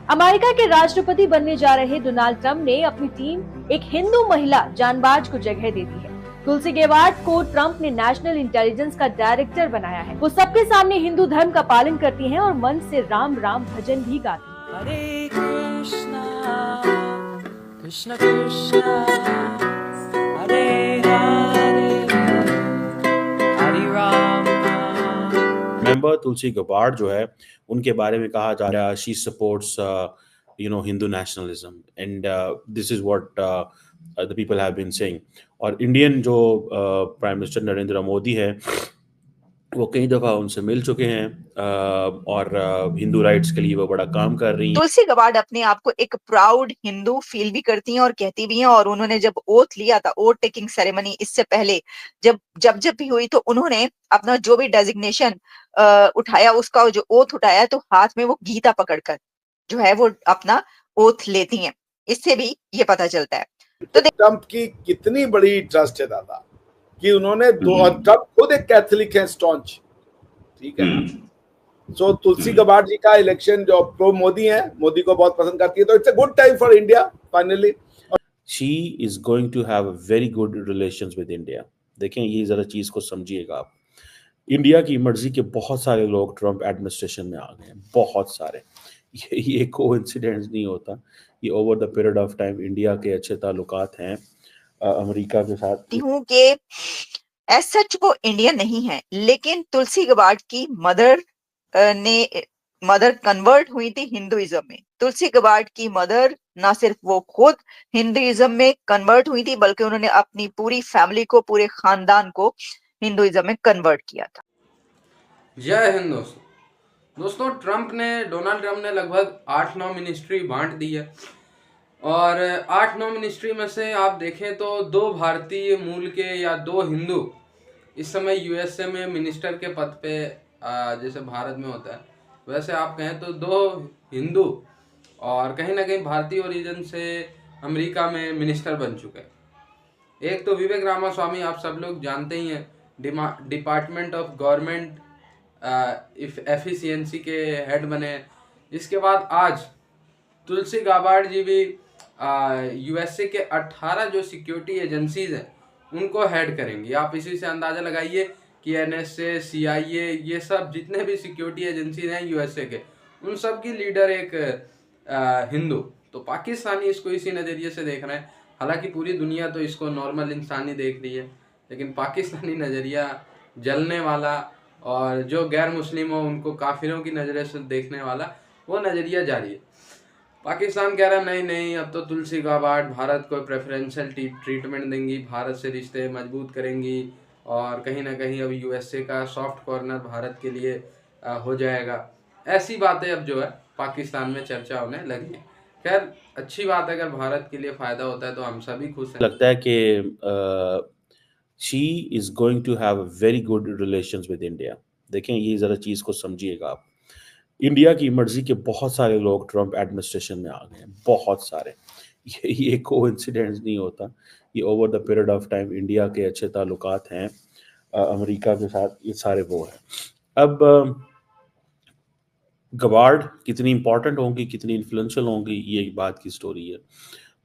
America के राष्ट्रपति बनने जा रहे डोनाल्ड ट्रंप ने अपनी टीम एक हिंदू महिला जानबाज को जगह दे दी है। तुलसी गेबार्ड को ट्रंप ने नेशनल इंटेलिजेंस का डायरेक्टर बनाया है। वो सबके सामने हिंदू धर्म का पालन करती हैं और मन से राम राम भजन भी गाती हैं। हरे कृष्णा कृष्ण कृष्णा हरे हरे हरे राम। मेंबर तुलसी गबार्ड जो है उनके बारे में कहा जा रहा है she supports Hindu nationalism and this is what the people have been saying. और इंडियन जो प्राइम मिनिस्टर नरेंद्र मोदी है वो कई दफा उनसे मिल चुके हैं और हिंदू राइट्स के लिए वो बड़ा काम कर रही हैं। तुलसी गबार्ड अपने आप को एक प्राउड हिंदू फील भी करती हैं और कहती भी हैं, और उन्होंने जब ओथ लिया था, ओथ टेकिंग सेरेमनी इससे पहले जब भी हुई, तो उन्होंने अपना जो भी डेजिग्नेशन उठाया, उसका जो ओथ उठाया, तो हाथ में वो गीता पकड़कर जो है वो अपना ओथ लेती हैं। इससे भी ये पता चलता है। तो ट्रंप की कितनी बड़ी ट्रस्ट है दादा कि उन्होंने ट्रंप खुद एक कैथोलिक है, स्टॉन्च, ठीक है। सो तुलसी गबार्ड जी का इलेक्शन जो प्रो मोदी है, मोदी को बहुत पसंद करती है, तो it's a good time for India finally. She is going to have very good relations with India. देखें, ये जरा चीज को समझिएगा आप। इंडिया की मर्जी के बहुत सारे लोग ट्रंप एडमिनिस्ट्रेशन में आ गए हैं, बहुत सारे। ये कोइंसिडेंस नहीं होता, ये over the period of time India के अच्छे ताल्लुकात हैं अमेरिका के साथ। हूँ कि एज सच वो इंडियन नहीं है, लेकिन तुलसी गबार्ड की मदर कन्वर्ट हुई थी हिंदुइज्म में। तुलसी गबार्ड की मदर ना सिर्फ वो खुद हिंदुइज्म में कन्वर्ट हुई थी, बल्कि उन्होंने अपनी पूरी फैमिली को, पूरे खानदान को हिंदुइज्म में कन्वर्ट किया था। जय हिंद दोस्तों, डोनाल्ड ट्रंप ने लगभग 8-9 मिनिस्ट्री बांट दी है, और 8-9 मिनिस्ट्री में से आप देखें तो 2 भारतीय मूल के या 2 हिंदू इस समय यूएसए में मिनिस्टर के पद पे, जैसे भारत में होता है वैसे आप कहें तो 2 हिंदू और कहीं ना कहीं भारतीय ओरिजिन से अमेरिका में मिनिस्टर बन चुके हैं। एक तो विवेक रामास्वामी, आप सब लोग जानते ही हैं, डिपार्टमेंट ऑफ गवर्नमेंट एफिशिएंसी के हेड बने। इसके बाद आज तुलसी गाबार्ड जी भी यूएसए के 18 जो सिक्योरिटी एजेंसीज हैं उनको हेड करेंगी। आप इसी से अंदाज़ा लगाइए कि एनएसए, सीआईए, ये सब जितने भी सिक्योरिटी एजेंसीज हैं यूएसए के, उन सब की लीडर एक हिंदू। तो पाकिस्तानी इसको इसी नज़रिए से देख रहे हैं। हालांकि पूरी दुनिया तो इसको नॉर्मल इंसानी देख रही है, लेकिन पाकिस्तानी नज़रिया जलने वाला और जो गैर मुस्लिम हो उनको काफिरों की नज़र से देखने वाला, वो नज़रिया जारी है। पाकिस्तान कह रहा नहीं नहीं, अब तो तुलसी गाबार्ड भारत को प्रेफरेंशियल ट्रीटमेंट देंगी, भारत से रिश्ते मजबूत करेंगी, और कहीं ना कहीं अब यूएसए का सॉफ्ट कॉर्नर भारत के लिए हो जाएगा। ऐसी बातें अब जो है पाकिस्तान में चर्चा होने लगी है। खैर, अच्छी बात है, अगर भारत के लिए फ़ायदा होता है तो हम सभी खुश हैं। लगता है कि she is going to have very good relations with India. देखें, ये जरा चीज को समझिएगा आप। इंडिया की मर्जी के बहुत सारे लोग ट्रंप एडमिनिस्ट्रेशन में आ गए हैं, बहुत सारे। ये कोइंसिडेंस नहीं होता, ये over the period of time India के अच्छे ताल्लुकात हैं अमेरिका के साथ, ये सारे वो हैं। अब गबार्ड कितनी इंपॉर्टेंट होंगी, कितनी इन्फ्लुएंशियल होंगी, ये एक बात की स्टोरी है।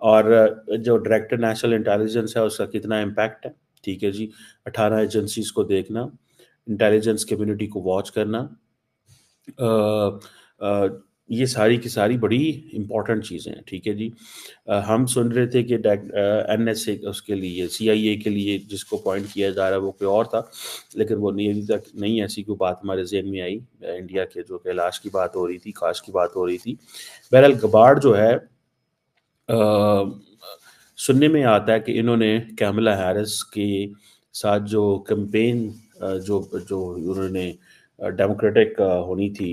और जो डायरेक्टर नेशनल इंटेलिजेंस है उसका कितना इम्पैक्ट है, ठीक है जी। 18 एजेंसीज को देखना, इंटेलिजेंस कम्युनिटी को वॉच करना, ये सारी की सारी बड़ी इंपॉर्टेंट चीज़ें हैं, ठीक है जी। हम सुन रहे थे कि एनएसए उसके लिए, सीआईए के लिए जिसको पॉइंट किया जा रहा है वो कोई और था, लेकिन वो नहीं, अभी तक नहीं ऐसी कोई बात हमारे ज़हन में आई। इंडिया के जो कैलाश की बात हो रही थी, काश की बात हो रही थी। बहरहाल गबार्ड जो है, सुनने में आता है कि इन्होंने कैमला हैरिस के साथ जो कैंपेन जो जो उन्होंने डेमोक्रेटिक होनी थी,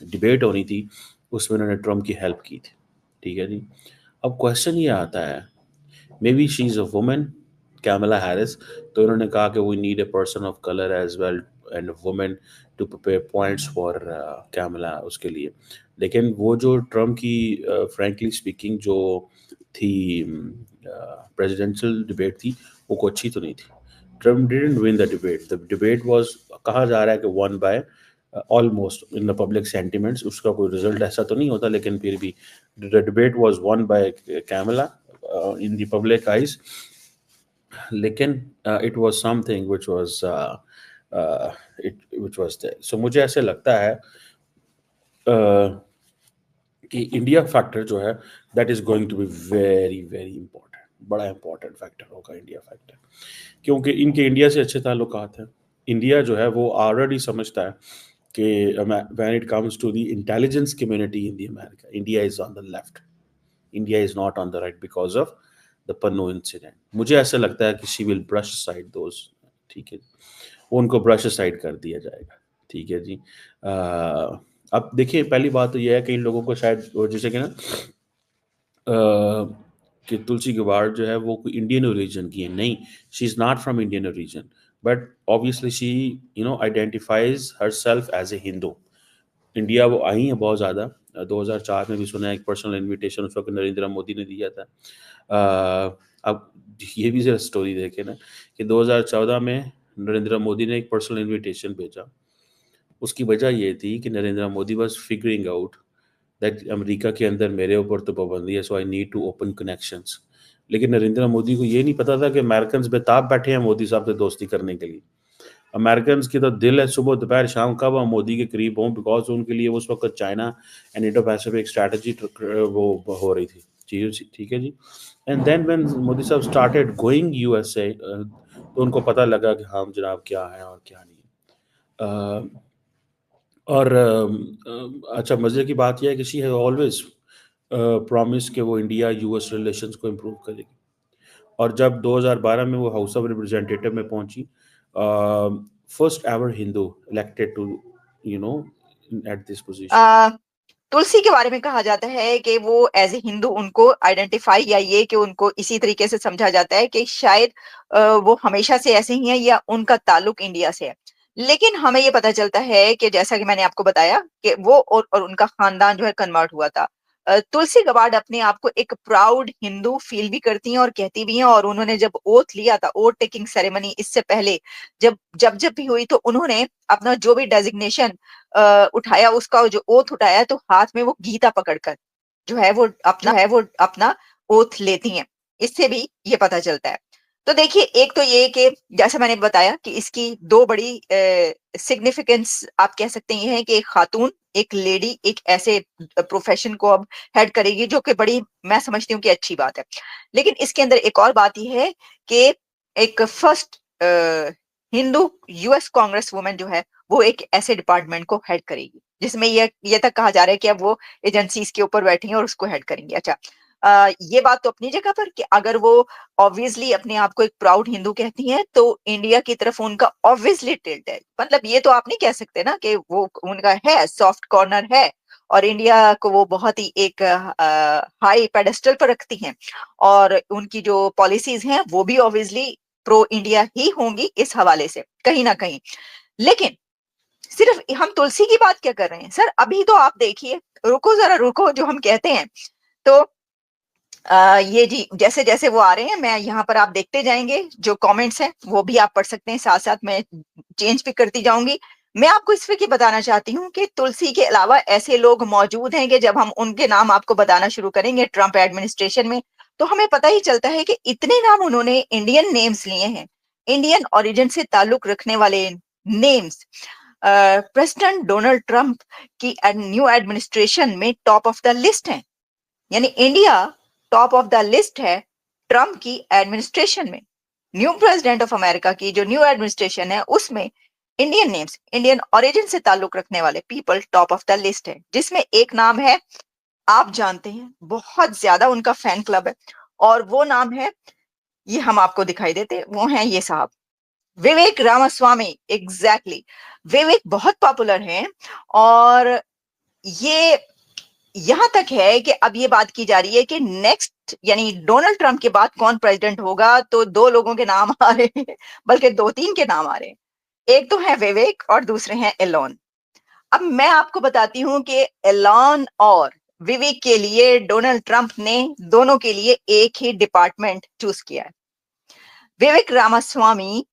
डिबेट होनी थी, उसमें उन्होंने ट्रम्प की हेल्प की थी, ठीक है जी। अब क्वेश्चन ये आता है, maybe she is a woman, Kamala Harris, तो उन्होंने कहा कि we need a person of colour as well and women to prepare points for Kamala, उसके लिए। लेकिन वो जो ट्रम्प की फ्रैंकली स्पीकिंग जो थी प्रेसिडेंशियल डिबेट थी, वो को अच्छी तो नहीं थी। Trump didn't win the debate. The debate was, कहा जा रहा है कि one by almost in the public sentiments. उसका कोई रिजल्ट ऐसा तो नहीं होता, लेकिन फिर भी the debate was won by Kamala in the public eyes. लेकिन it was something which was which was there. So मुझे ऐसे लगता है कि इंडिया फैक्टर जो है that is going to be very very important, बड़ा इंपॉर्टेंट फैक्टर होगा इंडिया फैक्टर, क्योंकि इनके इंडिया से अच्छे ताल्लुकात हैं। इंडिया जो है वो ऑलरेडी समझता है कि when it comes to the intelligence community in the America, India is on the left, India is not on the right because of the Pannun incident. मुझे ऐसा लगता है कि she will brush side those, ठीक है, उनको ब्रश साइड कर दिया जाएगा, ठीक है जी। अब देखिए, पहली बात तो यह है कि इन लोगों को शायद जैसे कि ना कि तुलसी गबार्ड जो है वो कोई इंडियन ओरिजिन की है, नहीं, she is not from Indian origin, but obviously she identifies herself as a Hindu. India वो आई है बहुत ज़्यादा, 2004 में भी सुना है, एक पर्सनल इनविटेशन उस वक्त नरेंद्र मोदी ने दिया था। अब ये भी जरा स्टोरी देखे ना कि 2014 में नरेंद्र मोदी ने एक पर्सनल इनविटेशन भेजा। उसकी वजह ये थी कि Narendra Modi was figuring out that America के अंदर मेरे ऊपर तो पाबंदी है, so I need to open connections. लेकिन नरेंद्र मोदी को ये नहीं पता था कि अमेरिकन बेताब बैठे हैं मोदी साहब से दोस्ती करने के लिए। अमेरिकन की तो दिल है सुबह दोपहर शाम कब हम मोदी के करीब हों, बिकॉज उनके लिए उस वक्त China and Indo Pacific strategy वो हो रही थी जी, ठीक है जी। एंड देन व्हेन मोदी साहब स्टार्टेड गोइंग यूएसए, तो उनको पता लगा कि हाँ जनाब क्या है और क्या नहीं है। और अच्छा, मज़े की बात यह है कि शी हैव ऑलवेज प्रॉमिस कि वो इंडिया यूएस रिलेशंस को इम्प्रूव करेगी। और जब 2012 में वो हाउस ऑफ रिप्रेजेंटेटिव में पहुंची, first ever Hindu elected to at this position. Tulsi के बारे में कहा जाता है कि वो एज ए हिंदू उनको आइडेंटिफाई, या ये कि उनको इसी तरीके से समझा जाता है कि शायद वो हमेशा से ऐसे ही हैं या उनका ताल्लुक इंडिया से है। लेकिन हमें ये पता चलता है कि जैसा कि मैंने आपको बताया कि वो और उनका खानदान जो है कन्वर्ट हुआ था। तुलसी गबार्ड अपने आप को एक प्राउड हिंदू फील भी करती हैं और कहती भी हैं, और उन्होंने जब ओथ लिया था, ओथ टेकिंग सेरेमनी, इससे पहले जब जब भी हुई, तो उन्होंने अपना जो भी डेजिग्नेशन उठाया, उसका जो ओथ उठाया, तो हाथ में वो गीता पकड़कर जो है वो अपना ओथ लेती हैं। इससे भी ये पता चलता है। तो देखिए, एक तो ये कि जैसा मैंने बताया कि इसकी दो बड़ी सिग्निफिकेंस आप कह सकते हैं, ये है कि एक खातून, एक लेडी, एक ऐसे प्रोफेशन को अब हेड करेगी, जो कि बड़ी, मैं समझती हूँ कि अच्छी बात है। लेकिन इसके अंदर एक और बात ये है कि एक first Hindu US Congress women जो है वो एक ऐसे डिपार्टमेंट को हेड करेगी जिसमें ये तक कहा जा रहा है कि अब वो एजेंसीज के ऊपर बैठी हैं और उसको हेड करेंगी। अच्छा, ये बात तो अपनी जगह पर कि अगर वो ऑब्वियसली अपने आप को एक प्राउड हिंदू कहती हैं, तो इंडिया की तरफ उनका ऑब्वियसली टिल्ट है। मतलब ये तो आप नहीं कह सकते ना कि वो उनका है सॉफ्ट कॉर्नर है, और इंडिया को वो बहुत ही एक हाई पेडेस्टल पर रखती हैं, और उनकी जो पॉलिसीज हैं वो भी ऑब्वियसली प्रो इंडिया ही होंगी इस हवाले से कहीं ना कहीं। लेकिन सिर्फ हम तुलसी की बात क्या कर रहे हैं सर? अभी तो आप देखिए, रुको जरा रुको जो हम कहते हैं। तो ये जी जैसे जैसे वो आ रहे हैं, मैं यहाँ पर आप देखते जाएंगे, जो कमेंट्स हैं वो भी आप पढ़ सकते हैं, साथ साथ मैं चेंज भी करती जाऊंगी। मैं आपको इस वक्त बताना चाहती हूँ कि तुलसी के अलावा ऐसे लोग मौजूद हैं कि जब हम उनके नाम आपको बताना शुरू करेंगे ट्रंप एडमिनिस्ट्रेशन में, तो हमें पता ही चलता है कि इतने नाम उन्होंने इंडियन नेम्स लिए हैं, इंडियन ओरिजिन से ताल्लुक रखने वाले नेम्स। प्रेसिडेंट डोनाल्ड ट्रंप की न्यू एडमिनिस्ट्रेशन में टॉप ऑफ द लिस्ट है, यानी India top of the list है ट्रंप की एडमिनिस्ट्रेशन में। न्यू प्रेसिडेंट ऑफ अमेरिका की जो न्यू एडमिनिस्ट्रेशन है, उसमें इंडियन नेम्स, इंडियन ओरिजिन से ताल्लुक रखने वाले people top of the list है, जिसमें एक नाम है, आप जानते हैं, बहुत ज्यादा उनका फैन क्लब है, और वो नाम है, ये हम आपको दिखाई देते, वो हैं ये साहब, विवेक रामास्वामी। एग्जैक्टली, विवेक बहुत पॉपुलर हैं, और ये यहां तक है कि अब ये बात की जा रही है कि नेक्स्ट, यानी डोनाल्ड ट्रंप के बाद कौन प्रेसिडेंट होगा, तो दो लोगों के नाम आ रहे हैं, बल्कि दो तीन के नाम आ रहे हैं। एक तो है विवेक और दूसरे हैं एलोन। अब मैं आपको बताती हूं कि एलोन और विवेक के लिए डोनाल्ड ट्रंप ने दोनों के लिए एक ही डिपार्टमेंट चूज किया है। विवेक रामास्वामी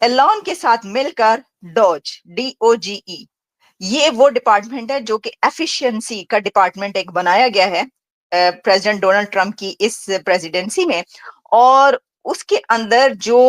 एलोन के साथ मिलकर डोज, DOGE, ये वो डिपार्टमेंट है जो कि एफिशिएंसी का डिपार्टमेंट एक बनाया गया है प्रेसिडेंट डोनाल्ड ट्रंप की इस प्रेसिडेंसी में, और उसके अंदर जो